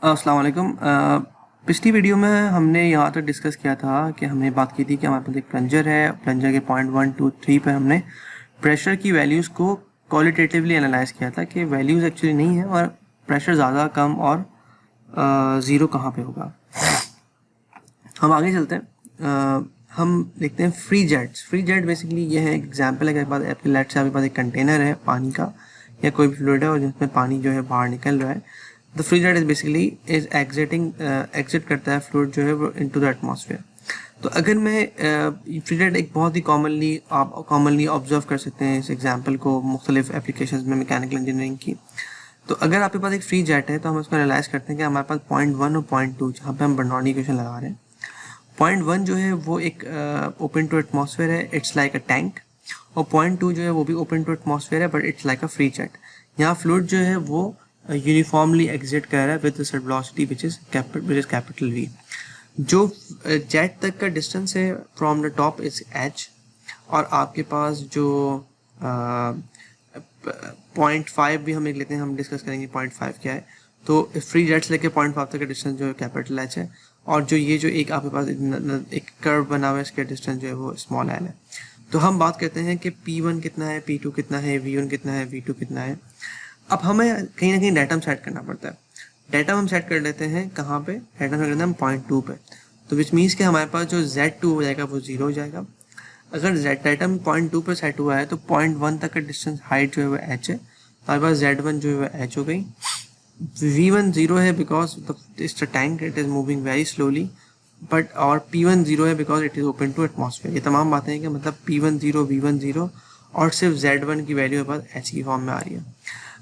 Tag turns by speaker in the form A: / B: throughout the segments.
A: अस्सलाम वालेकुम। पिछली वीडियो में हमने यहाँ तक डिस्कस किया था कि हमने बात की थी कि हमारे पास एक प्लंजर है। प्लंजर के पॉइंट 1 2 3 पर हमने प्रेशर की वैल्यूज़ को क्वालिटेटिवली एनालाइज किया था कि वैल्यूज़ एक्चुअली नहीं है और प्रेशर ज़्यादा कम और ज़ीरो कहाँ पे होगा। हम आगे चलते हैं। हम देखते हैं free jets. Free jet basically ये है, एग्जाम्पल है कि आपके लेट से आपके पास एक कंटेनर है पानी का या कोई भी फ्लूइड है और जिसमें पानी जो है बाहर निकल रहा है। The free jet is basically is exit करता है फ्लूइड जो है वो इनटू द एटमॉस्फेयर। तो अगर मैं फ्री जेट एक बहुत ही कॉमनली ऑब्जर्व कर सकते हैं इस एग्जाम्पल को मुख्तलिफ एप्लीकेशंस में मैकेनिकल इंजीनियरिंग की। तो अगर आपके पास एक फ्री जेट है तो हम उसको एनालाइज करते हैं कि हमारे पास पॉइंट 1 और पॉइंट 2 जहाँ पे हम बर्नौली इक्वेशन लगा रहे हैं। पॉइंट 1 जो है वो एक ओपन टू एटमॉस्फेयर है, इट्स लाइक अ टैंक। और पॉइंट 2 जो है वो भी ओपन टू एटमॉस्फेयर है but it's like a free jet. यहाँ फ्लूइड जो है वो यूनिफॉर्मली एग्जिट कर रहा है with velocity which is capital V. जो जेट तक का डिस्टेंस है from the top is H, और आपके पास जो पॉइंट 5 भी हम एक लेते हैं, हम डिस्कस करेंगे पॉइंट 5 क्या है। तो फ्री जेट से लेके पॉइंट 5 तक का डिस्टेंस जो है कैपिटल एच है, और जो ये जो एक आपके पास एक कर्व बना हुआ है इसका डिस्टेंस जो है वो स्मॉल एल है। तो हम बात करते हैं कि P1 कितना है, P2 कितना है, V1 कितना है, V2 कितना है। अब हमें कहीं ना कहीं डाटा सेट करना पड़ता है। डाटा हम सेट कर लेते हैं कहाँ पे, डाटा सेट करते हैं हम पॉइंट 2 पे। तो विच मीन्स कि हमारे पास जो Z2 हो जाएगा वो 0 हो जाएगा। अगर डाटा में पॉइंट 2 पे सेट हुआ है तो पॉइंट 1 तक का डिस्टेंस हाइट जो है वो h है, हमारे पास Z1 जो है वो h हो गई। V1 0 है because it's a tank, it is moving very slowly, but और P1 0 है because it is open to atmosphere. ये तमाम बातें हैं कि मतलब P1 0 V1 0 और सिर्फ Z1 की वैल्यू हमारे पास h की फॉर्म में आ रही है।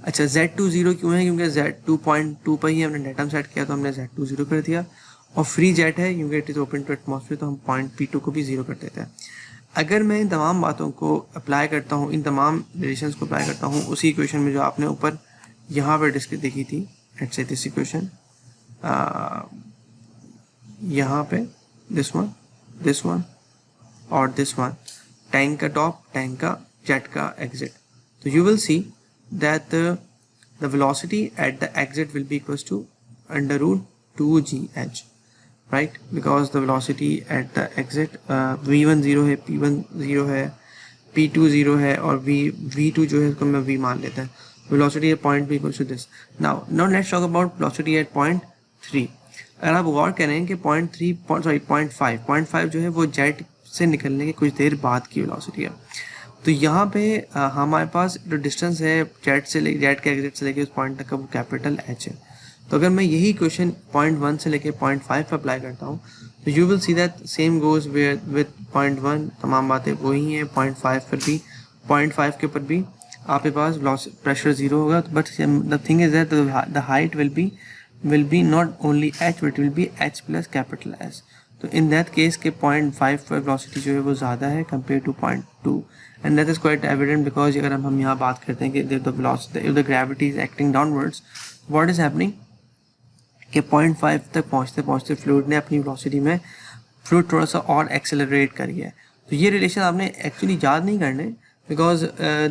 A: अच्छा, Z2 0 क्यों है? क्योंकि Z2 पॉइंट 2 पर ही हमने डाटा सेट किया तो हमने Z2 0 कर दिया। और फ्री जेट है क्योंकि it is open to atmosphere तो हम पॉइंट P2 को भी 0 कर देते हैं। अगर मैं इन तमाम बातों को अप्लाई करता हूँ, इन तमाम रिलेशंस को अप्लाई करता हूँ उसी इक्वेशन में जो आपने ऊपर यहाँ पर डिस्कस देखी थी, लेट्स से दिस इक्वेशन, यहाँ पे दिस वन और दिस वन, टैंक का टॉप, टैंक का जेट का एग्जिट, तो you will see that the velocity at the exit will be equals to √2gh, right, because the velocity at the exit V1 0 है, P1 0 है, P2 0 है और V2 जो है उसको मैं V मान लेते हैं। Velocity at point B equals to this. Now let's talk about velocity at point 3। अगर आप गौर करें कि पॉइंट 5 जो है वो जेट से निकलने के कुछ देर बाद की वेलोसिटी है। तो यहाँ पे हमारे पास जो डिस्टेंस है जेट के एग्जिट से लेके उस पॉइंट तक का वो कैपिटल एच है। तो अगर मैं यही क्वेश्चन पॉइंट 1 से लेके पॉइंट 5 पर अप्लाई करता हूँ तो you will see that same goes with point 1, तमाम बातें वही हैं। पॉइंट 5 पर भी, पॉइंट 5 के ऊपर भी आपके पास प्रेशर 0 होगा, but the thing is that the height will be not only h but will be h plus capital S। तो in that case के पॉइंट 5 पर velocity जो है वो ज़्यादा है compared to point 2, and that is quite evident because अगर हम यहाँ बात करते हैं कि the velocity, if the gravity is acting downwards, what is happening कि पॉइंट 5 तक पहुँचते पहुँचते फ्लूइड ने अपनी velocity में फ्लूइड थोड़ा सा और एक्सेलरेट कर गया है। तो ये रिलेशन आपने एक्चुअली याद नहीं करने, because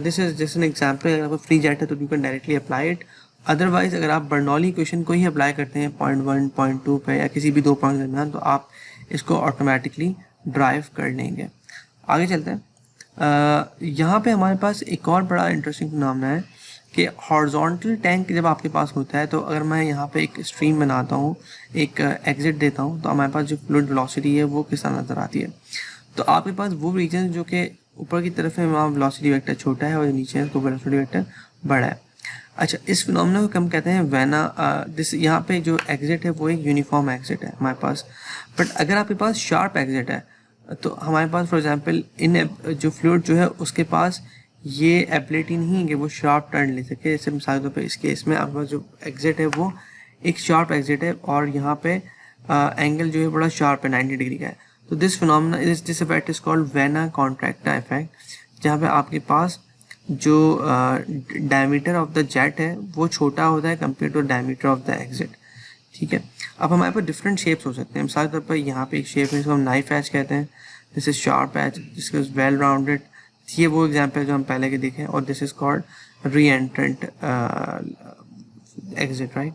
A: this is just an example. अगर आपको फ्री जेट है तो you can directly apply it. Otherwise अगर आप बर्नौली इक्वेशन को ही अप्लाई करते हैं पॉइंट 1 पॉइंट 2 पे या किसी भी दो पॉइंट के दरमियान तो आप इसको ऑटोमेटिकली ड्राइव कर लेंगे। आगे चलते हैं। यहाँ पे हमारे पास एक और बड़ा इंटरेस्टिंग फिनोमेना है कि हॉरिजॉन्टल टैंक जब आपके पास होता है तो अगर मैं यहाँ पे एक स्ट्रीम बनाता हूँ, एक एग्जिट देता हूँ, तो हमारे पास जो फ्लूइड वेलोसिटी है वो किस तरह नज़र आती है। तो आपके पास वो रीजन जो कि ऊपर की तरफ है वहाँ वेलोसिटी वेक्टर छोटा है और नीचे है तो वेलोसिटी वेक्टर बड़ा है। अच्छा, इस फिनोमेना को हम कहते हैं वेना। दिस यहाँ पे जो एग्जिट है वो एक यूनिफॉर्म एग्जिट है हमारे पास, बट अगर आपके पास शार्प एग्जिट है तो हमारे पास फॉर एग्जांपल इन जो फ्लूइड जो है उसके पास ये एबिलिटी नहीं है कि वो शार्प टर्न ले सके। जैसे मिसाल के तौर पर इस केस में आपके पास जो एग्जिट है वो एक शार्प एग्जिट है और यहाँ पे एंगल जो है बड़ा शार्प है, 90 डिग्री का है। तो this phenomena this effect is called vena contracta effect, जहाँ पे आपके पास जो डायमीटर ऑफ द जेट है वो छोटा होता है compare to diameter of the exit. ठीक है, अब हमारे पास डिफरेंट शेप्स हो सकते हैं। मिसाल के तौर पर यहाँ पे एक शेप है जिसको हम नाइफ एज कहते हैं, दिस इज शार्प एज, जिसको वेल राउंडेड, ये वो एग्जाम्पल जो हम पहले के देखें, और दिस इज कॉल्ड री एंट्रेंट एग्जिट, राइट।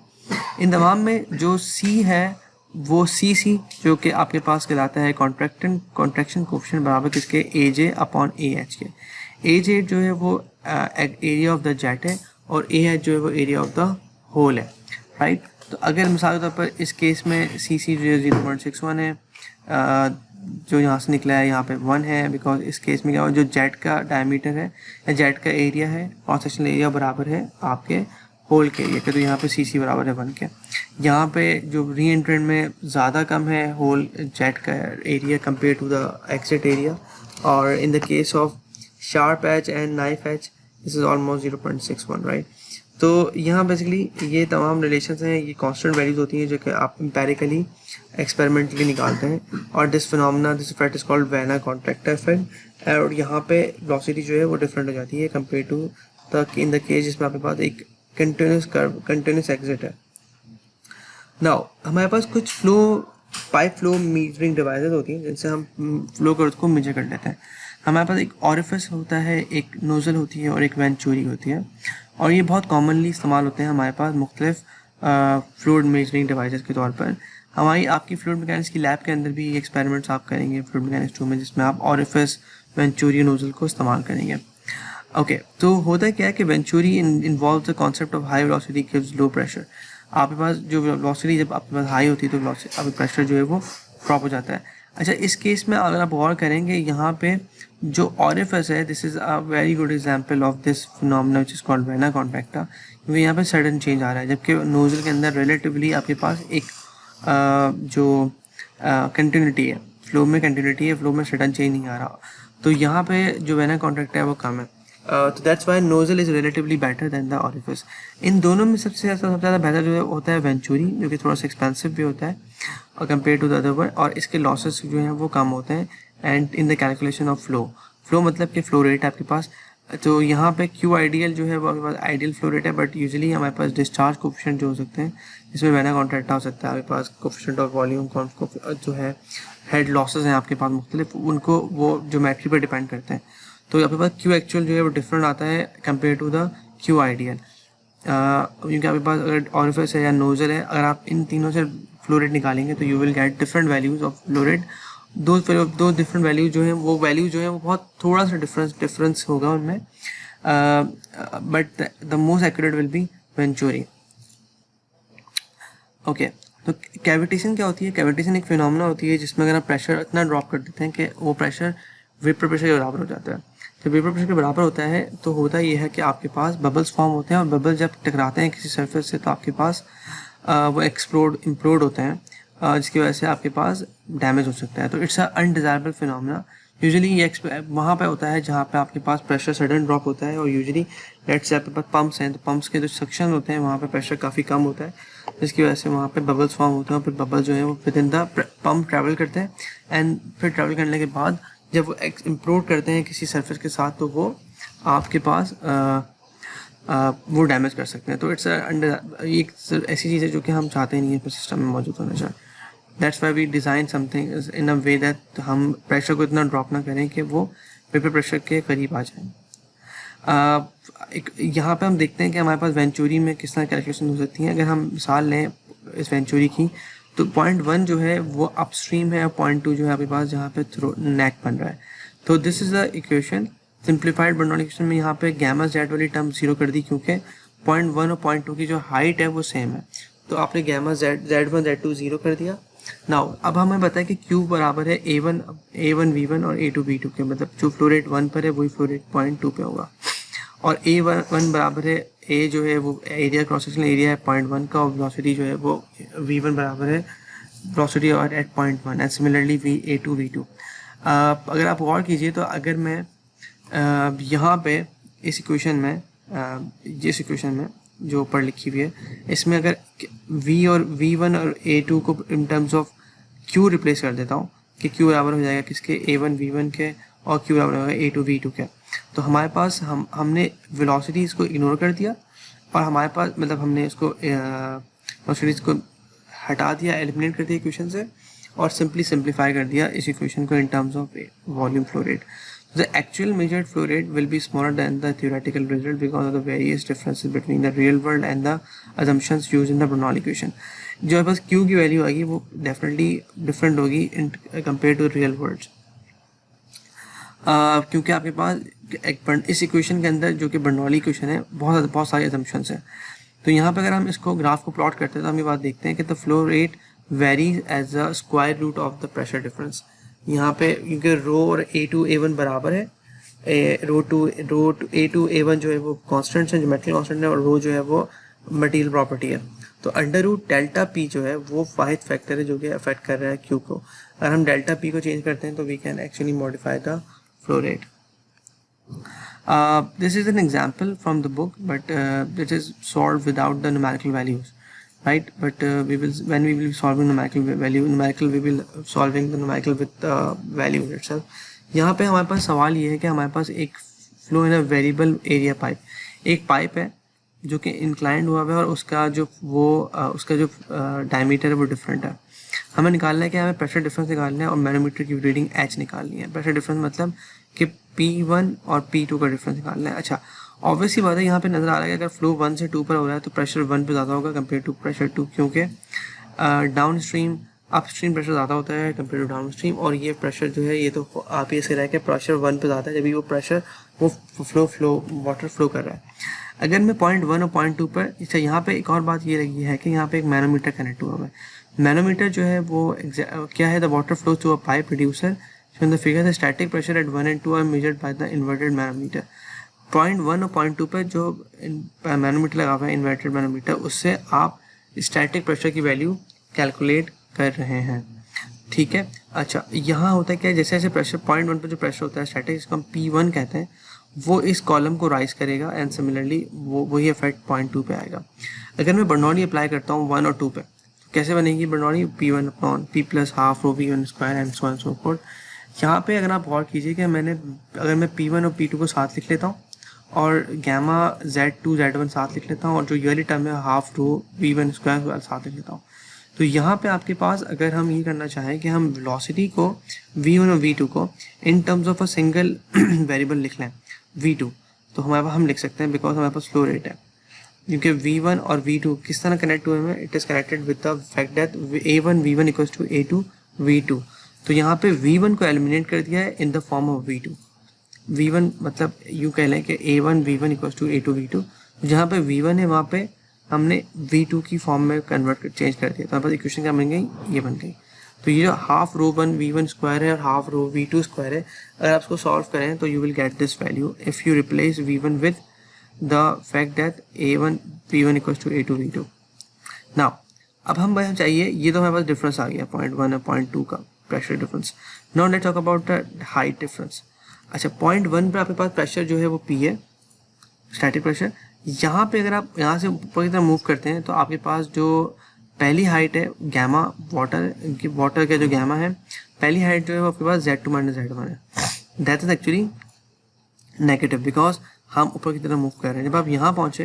A: इन तमाम में जो सी है वो सी जो कि आपके पास कहलाता है कॉन्ट्रैक्शन कोफिशिएंट बराबर किसके, ए जे अपॉन ए एच के। ए जे जो है वो एरिया ऑफ द जेट है और ए एच जो है वो एरिया ऑफ द होल है, राइट। तो अगर मिसाल के तौर पर इस केस में सी जो है 0.61 है, जो यहाँ से निकला है यहाँ पे 1 है, बिकॉज इस केस में क्या हुआ, जो जेट का डायमीटर है या जेट का एरिया है, क्रॉस सेक्शनल एरिया बराबर है आपके होल के एरिया के, तो यहाँ पे सी बराबर है 1 के। यहाँ पे जो री एंट्रेंट में ज़्यादा कम है होल जेट का area compare to the exit area, और in the case of sharp H and knife H this is almost 0.61, right. तो यहाँ बेसिकली ये तमाम रिलेशंस हैं, ये कांस्टेंट वैल्यूज होती हैं जो कि आप एम्पेरिकली एक्सपेरिमेंटली निकालते हैं, और this phenomena this effect is called vena contractor effect. और यहाँ पे वेलोसिटी जो है वो डिफरेंट हो जाती है compare to the in the case जिसमें आपके पास एक कंटिन्यूस एग्जिट है। नाउ हमारे पास कुछ पाइप फ्लो मीजरिंग डिवाइसेस होती हैं जिनसे हम फ्लो कर्व को मेजर कर लेते हैं। हमारे पास एक ऑरिफिस होता है, एक नोजल होती है और एक वेंचुरी होती है, और ये बहुत कॉमनली इस्तेमाल होते हैं हमारे पास मुख्तलिफ फ्लूइड मेजरिंग डिवाइसेस के तौर पर। हमारी आपकी फ्लूइड मैकेनिक्स की लैब के अंदर भी ये एक्सपेरिमेंट्स आप करेंगे फ्लूइड मैकेनिक्स 2 में, जिसमें आप ऑरिफिस वेंचुरी नोजल को इस्तेमाल करेंगे। ओके, तो होता क्या है कि venturi involve the concept of high velocity gives low pressure. आपके पास जो वेलोसिटी जब आपके पास हाई होती है तो आपका प्रेशर जो है वो ड्रॉप हो जाता है। अच्छा, इस केस में अगर आप गौर करेंगे यहाँ पे जो ऑरिफिस है, this is a very good example of this phenomena which is called vena contracta, क्योंकि यहाँ पे सडन चेंज आ रहा है, जबकि नोजल के अंदर रिलेटिवली आपके पास एक जो कंटिन्यूटी है, फ्लो में कंटिन्यूटी है, फ्लो में सडन चेंज नहीं आ रहा। तो यहाँ पे जो वेना कॉन्ट्रैक्टा है वो कम है, तो that's why nozzle is relatively better than the orifice. इन दोनों में सबसे ज़्यादा बेहतर जो होता है वेंचुरी, जो कि थोड़ा सा एक्सपेंसिव भी होता है और compare to the other one, और इसके लॉसेस जो हैं वो कम होते हैं। And in the calculation of flow मतलब कि फ्लो रेट आपके पास, तो यहाँ पे क्यू आइडियल जो है वो आपके पास आइडियल फ्लो रेट है, बट यूजुअली हमारे पास डिस्चार्ज कोफिशिएंट जो हो सकते हैं, जिसमें वेना कॉन्ट्रैक्टा हो सकता है, आपके पास कोफिशिएंट ऑफ वॉल्यूम जो है, हेड लॉसेस हैं आपके पास मुख्तलिफ, उनको वो ज्योमेट्री पर डिपेंड करते हैं। तो आपके पास क्यू एक्चुअल जो है वो डिफरेंट आता है compare to the Q ideal, क्योंकि आपके पास अगर ऑरिफिस है या नोजल है, अगर आप इन तीनों से फ्लो रेट निकालेंगे तो you will get different values of flow rate. दो डिफरेंट वैल्यूज जो हैं वो बहुत थोड़ा सा डिफरेंस होगा उनमें, but the most accurate will be venturi. Okay, तो कैविटेशन क्या होती है? कैविटेशन एक फिनोमेना होती है जिसमें अगर आप प्रेशर इतना ड्रॉप कर देते हैं कि वो प्रेशर वेपर प्रेशर के बराबर हो जाता है। जब वेपर प्रेशर के बराबर होता है तो होता ये है कि आपके पास बबल्स फॉर्म होते हैं, और बबल जब टकराते हैं किसी सरफेस से तो आपके पास वो इम्प्लोड होते हैं, जिसकी वजह से आपके पास डैमेज हो सकता है। तो it's a undesirable phenomena. Usually ये वहाँ पे होता है जहाँ पे आपके पास प्रेशर सडन ड्रॉप होता है, और यूजुअली लेट्स से आपके पास पंप्स हैं, तो पंप्स के जो सेक्शन होते हैं वहाँ पे प्रेशर काफ़ी कम होता है, जिसकी वजह से वहाँ पे बबल्स फॉर्म होते हैं, और फिर बबल जो है वो with in the pump travel करते हैं, एंड फिर ट्रैवल करने के बाद जब वो इम्प्लोड करते हैं किसी सरफेस के साथ तो वो आपके पास वो डैमेज कर सकते हैं। तो इट्स एक ऐसी चीज़ है जो कि हम चाहते नहीं है सिस्टम में मौजूद होना चाहिए। That's why we design something in a way that हम प्रेशर को इतना ड्रॉप ना करें कि वो वेपर प्रेशर के करीब आ जाए। यहाँ पे हम देखते हैं कि हमारे पास वेंचुरी में किस तरह कैलकुलेशन हो सकती है। अगर हम मिसाल लें इस वेंचुरी की, तो 0.1 जो है वो अपस्ट्रीम है, और 0.2 जो है आपके पास जहाँ पे नेक बन रहा है। तो this is the equation simplified Bernoulli equation में यहाँ पे गैमा जेड वाली टर्म 0 कर दी, क्योंकि 0.1 और 0.2 की जो हाइट है वो सेम है, तो आपने गैमा Z1 Z2 0 कर दिया। नाउ अब हमें बताया कि Q बराबर है A1 V1 और A2 V2 के, मतलब जो फ्लो रेट 1 पर है वही फ्लो रेट 0.2 पे होगा, और A1 बराबर है A जो है वो एरिया क्रॉस सेक्शनल एरिया है 0.1 का, और वेलोसिटी जो है वो V1 बराबर है वेलोसिटी और eight 0.1, and similarly A2 V2। अगर आप गौर कीजिए तो अगर मैं यहाँ पे इस इक्वेशन में जो ऊपर लिखी हुई है, इसमें अगर V1 और A2 को in terms of Q replace कर देता हूँ कि Q बराबर हो जाएगा किसके, A1 V1 के, और Q बराबर होगा A2 V2 के, तो हमारे पास हमने वेलोसिटीज़ को इग्नोर कर दिया, और हमारे पास मतलब हमने इसको वेलोसिटीज़ को हटा दिया, एलिमिनेट कर दिया इक्वेशन से, और सिंपलीफाई कर दिया इस इक्वेशन को in terms of volume flow rate. The actual measured flow rate will be smaller than the theoretical result because of the various differences between the real world and the assumptions used in the Bernoulli equation. जो बस Q की value आएगी वो definitely different होगी in compare to real world, क्योंकि आपके पास इस equation के अंदर जो कि बर्नौली इक्वेशन है बहुत सारे assumptions हैं. तो यहाँ पे अगर हम इसको ग्राफ को प्लॉट करते हैं तो हम ये बात देखते हैं कि the flow rate varies as a square root of the pressure difference. यहाँ पे क्योंकि रो और A2 A1 बराबर है, रो टू A2 A1 जो है वो कॉन्स्टेंट है, ज्योमेट्रिक कॉन्स्टेंट है, और रो जो है वो मटेरियल प्रॉपर्टी है. तो अंडर रूट डेल्टा पी जो है वो वाहिद फैक्टर है जो कि अफेक्ट कर रहा है क्यू को. अगर हम डेल्टा पी को चेंज करते हैं तो we can actually modify the flow rate. This is an example from the book, but it is solved without the numerical values, right? But when we will be solving numerical we will solving the numerical with the value itself. यहाँ पे हमारे पास सवाल ये है कि हमारे पास एक flow in a variable area pipe, एक पाइप है जो कि इंक्लाइंड हुआ है और उसका जो डायमीटर है वो डिफरेंट है. हमें निकालना है कि हमें प्रेशर डिफरेंस निकालना है और मैनोमीटर की रीडिंग H निकालनी है. प्रेशर डिफरेंस मतलब कि P1 और P2 का डिफरेंस निकालना है. अच्छा, ऑब्वियसली बात है यहाँ पे नजर आ रहा है कि अगर फ्लो 1 से 2 पर हो रहा है तो प्रेशर 1 पे ज़्यादा होगा कंपेयर टू प्रेशर 2, क्योंकि डाउन स्ट्रीम अपस्ट्रीम प्रेशर ज़्यादा होता है कंपेयर टू डाउन स्ट्रीम. और ये प्रेशर जो है ये तो आप ये से रहा है कि प्रेशर 1 पे ज़्यादा है जब वो प्रेशर वो वाटर फ्लो कर रहा है. अगर मैं पॉइंट 1 और पॉइंट 2 पर, अच्छा यहाँ पे एक और बात ये लगी है कि यहाँ पे एक मैनोमीटर कनेक्ट हुआ है. मैनोमीटर जो है वो क्या है, the water flow through a pipe reducer. So in the figure the static pressure at 1 and 2 are measured by the inverted manometer. Point 1 और पॉइंट 2 पर जो मैनोमीटर लगा हुआ है इन्वर्टेड मैनोमीटर, उससे आप स्टैटिक प्रेशर की वैल्यू कैलकुलेट कर रहे हैं. ठीक है. अच्छा, यहाँ होता है क्या, जैसे जैसे प्रेशर पॉइंट 1 पर जो प्रेशर होता है स्टैटिक, जिसको हम P1 कहते हैं, वो इस कॉलम को राइज करेगा एंड सिमिलरली वही इफेक्ट पॉइंट 2 पे आएगा. अगर मैं बर्नौली अप्लाई करता हूँ 1 और 2 पे, कैसे बनेगी Bernoulli? P1 upon P plus half rho V1 square and so on so fourth. यहाँ पे अगर आप गौर कीजिए कि अगर मैं P1 और P2 को साथ लिख लेता हूँ और गैमा Z2 Z1 साथ लिख लेता हूँ और जो ईयरली टर्म है हाफ रो V1 स्क्वायर साथ लिख लेता हूँ, तो यहाँ पे आपके पास अगर हम ये करना चाहें कि हम वेलोसिटी को V1 और V2 को in terms of a single variable लिख लें V2, तो हमारे पास हम लिख सकते हैं बिकॉज हमारे पास फ्लो रेट है. क्योंकि V1 और V2 किस तरह कनेक्ट हुए हैं, it is connected with the fact that A1 V1 equals to A2 V2. तो यहाँ पे V1 को एलिमिनेट कर दिया है in the form of V2. V1 मतलब यूँ कह लें कि A1 V1 equals to A2 V2. जहाँ पे V1 है वहाँ पे हमने V2 की फॉर्म में चेंज कर दिया, तो हमारे पास इक्वेशन क्या बन गई, ये बन गई. तो ये जो हाफ रो 1 V1 स्क्वायर है और हाफ रो V2 स्क्वायर है, अगर आप इसको सॉल्व करें तो you will get this value if you replace V1 with the fact that A1 V1 equals to A2 V2. Now अब हम चाहिए, ये तो हमारे पास डिफरेंस आ गया पॉइंट 1 और पॉइंट 2 का pressure difference. Now let's talk about the height difference. अच्छा, पॉइंट 1 पे आपके पास प्रेशर जो है वो P है, स्टैटिक प्रेशर. यहाँ पे अगर आप यहाँ से ऊपर की तरफ मूव करते हैं तो आपके पास जो पहली हाइट है गैमा वाटर का जो गैमा है, पहली हाइट जो है वो आपके पास Z2 माइनस Z1 है. That is actually negative because हम ऊपर की तरफ मूव कर रहे हैं. जब आप यहाँ पहुँचे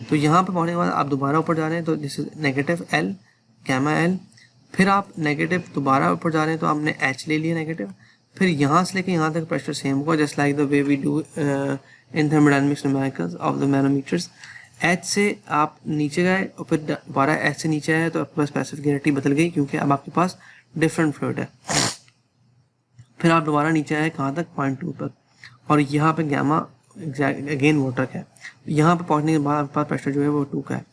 A: तो यहाँ पे पहुँचने के बाद आप दोबारा ऊपर जा रहे हैं तो this is negative L gamma L. फिर आप नेगेटिव दोबारा ऊपर जा रहे हैं तो आपने H ले लिया नेगेटिव. फिर यहाँ से लेके यहाँ तक प्रेशर सेम होगा just like the way we do in thermodynamics numericals of the manometers. H से आप नीचे गए और फिर दोबारा H से नीचे आए तो आपके पास स्पेसिफिक बदल गई क्योंकि अब आपके पास डिफरेंट फ्लूइड है. फिर आप दोबारा नीचे आए कहाँ तक, पॉइंट 2 तक, और यहाँ पे गैमा अगेन वाटर का है. यहाँ पे पहुँचने के बाद आपके पास प्रेशर जो है वो 2 का है.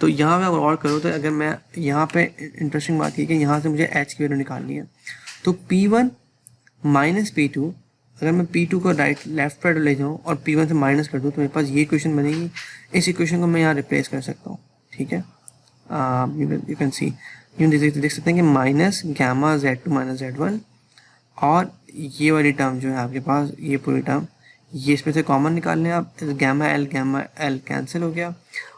A: तो यहाँ पे अगर और करो तो अगर मैं यहाँ पे इंटरेस्टिंग बात ये कि यहाँ से मुझे H की वैल्यू निकालनी है, तो P1 माइनस P2, अगर मैं P2 को लेफ्ट पर ले जाऊँ और P1 से माइनस कर दूँ तो मेरे पास ये इक्वेशन बनेगी. इस इक्वेशन को मैं यहाँ रिप्लेस कर सकता हूँ. ठीक है, यू कैन सी, देख सकते हैं कि minus gamma Z2 minus Z1, और ये वाली टर्म जो है आपके पास, ये पूरी टर्म, ये इसमें से कॉमन निकाल लें आप, गैमा L कैंसिल हो गया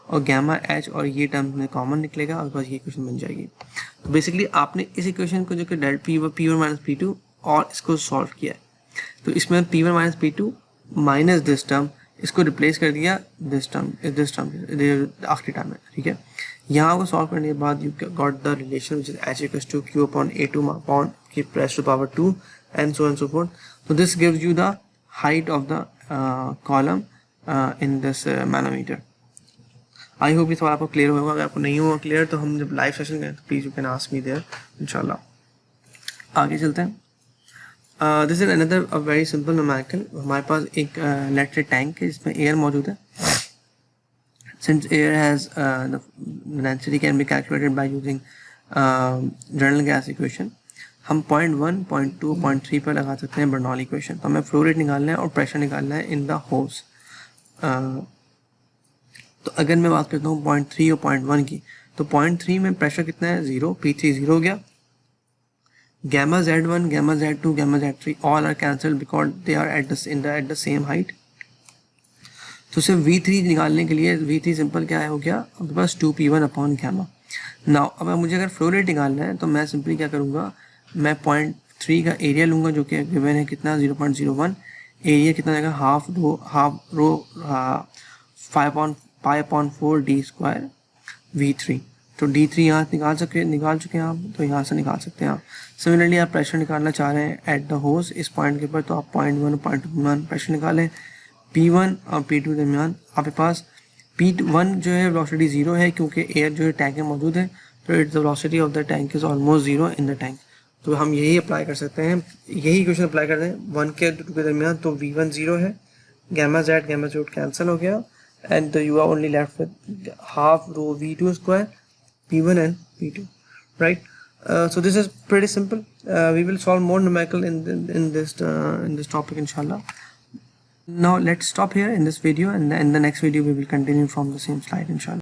A: और गैमा H और ये टर्म में कॉमन निकलेगा और बस ये इक्वेशन बन जाएगी. तो बेसिकली आपने इस इक्वेशन को जो कि P1 माइनस P2 और इसको सॉल्व किया है, तो इसमें P1 minus P2 minus this term, इसको रिप्लेस कर दिया दिस टर्म आखिरी टर्म है. ठीक है, यहाँ को सॉल्व करने के बाद you got the relation which is H equals to Q upon A2 upon की press to power 2 and so on so forth. तो this gives you the height of the column in this manometer. I hope ये सवाल आपको clear होगा. अगर आपको नहीं हुआ क्लियर तो हम जब लाइव सेशन करें तो please you can ask me there इंशाल्लाह. आगे चलते हैं. This is another a very simple numerical. हमारे पास एक लेट से टैंक है जिसमें एयर मौजूद है. Since air has the density can be calculated by using general gas equation, हम 0.1, 0.2, 0.3 पर लगा सकते हैं बर्नौली इक्वेशन. तो हमें फ्लो रेट निकालना है और प्रेशर निकालना है इन द होस. तो अगर मैं बात करता हूँ 0.3 और 0.1 की, तो 0.3 में प्रेशर कितना है 0, P3 0 हो गया. Gamma Z1, Gamma Z2, Gamma Z3 all are cancelled because they are at the same height. तो सिर्फ V3 निकालने के लिए V3 सिंपल क्या है हो गया आपके पास 2P1 अपॉन गैमा. नाउ अब मुझे अगर फ्लो रेट निकालना है तो मैं सिंपली क्या करूँगा, मैं 0.3 का एरिया लूँगा जो कि गिवन है कितना 0.01. एरिया कितना जाएगा half rho 5/4 d square V3. तो D3 यहाँ निकाल चुके हैं आप, तो यहाँ से निकाल सकते हैं आप. सिमिलरली आप प्रेशर निकालना चाह रहे हैं एट द होस इस पॉइंट के ऊपर, तो आप 0.1 और 0.1 प्रेशर निकालें. P1 और P2 दरमियान आपके पास P1 जो है वेलोसिटी 0 है क्योंकि एयर जो है टैंक में मौजूद है. तो it's the velocity of the tank is almost 0 in the tank. तो हम यही अप्लाई कर सकते हैं, यही क्वेश्चन अप्लाई कर दें 1 के 2 के दरमियान. तो V1 0 है, Gamma Z कैंसिल हो गया and you are only left with half rho V2 square P1 and P2, right? So this is pretty simple. We will solve more numerical in this topic inshallah. Now let's stop here in this video, and in the next video we will continue from the same slide inshallah.